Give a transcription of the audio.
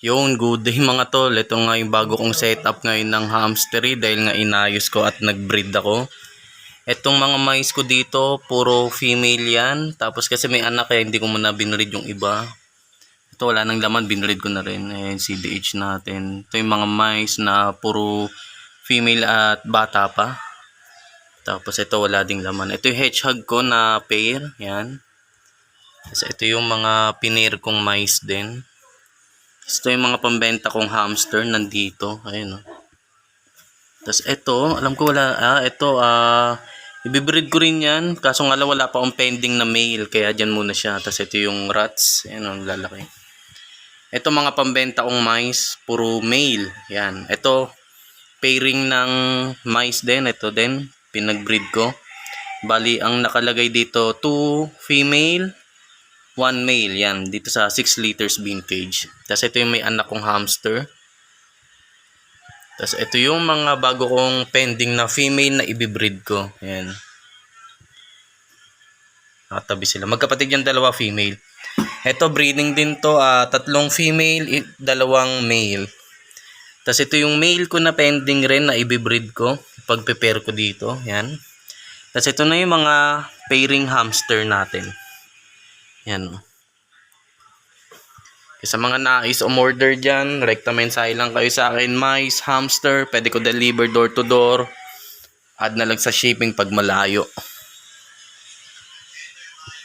Yung good day mga tol, ito nga yung bago kong setup ngayon ng hamstery dahil nga inayos ko at nag-breed ako. Itong mga mais ko dito, puro female yan. Tapos kasi may anak kaya hindi ko muna binreed yung iba. Ito wala nang laman, binreed ko na rin. Ayan, CDH natin. Ito yung mga mais na puro female at bata pa. Tapos ito wala ding laman. Ito yung hedgehog ko na pair. Yan. Tapos ito yung mga pinair kong mais din. Ito yung mga pambenta kong hamster nandito. Ayun, oh. Tapos ito, alam ko wala, ibibreed ko rin yan. Kaso nga wala pa akong pending na male. Kaya dyan muna siya. Tapos ito yung rats. Ayan, ang lalaki. Ito mga pambenta kong mice, puro male. Yan. Ito, pairing ng mice din. Ito din, pinagbreed ko. Bali, ang nakalagay dito, 2 female, 1 male, yan, dito sa 6 liters vintage. Tapos ito yung may anak kong hamster. Tapos ito yung mga bago kong pending na female na ibibreed ko. Yan. Nakatabi sila. Magkapatid yung dalawa female. Ito breeding din to, 3 female, 2 male. Tapos ito yung male ko na pending rin na ibibreed ko. Pag-prepare ko dito. Yan. Tapos ito na yung mga pairing hamster natin. Yan. Sa mga nais umorder dyan, rekta mensahe lang kayo sa akin, mice, hamster, pwede ko deliver door to door. Add na lang sa shipping pag malayo.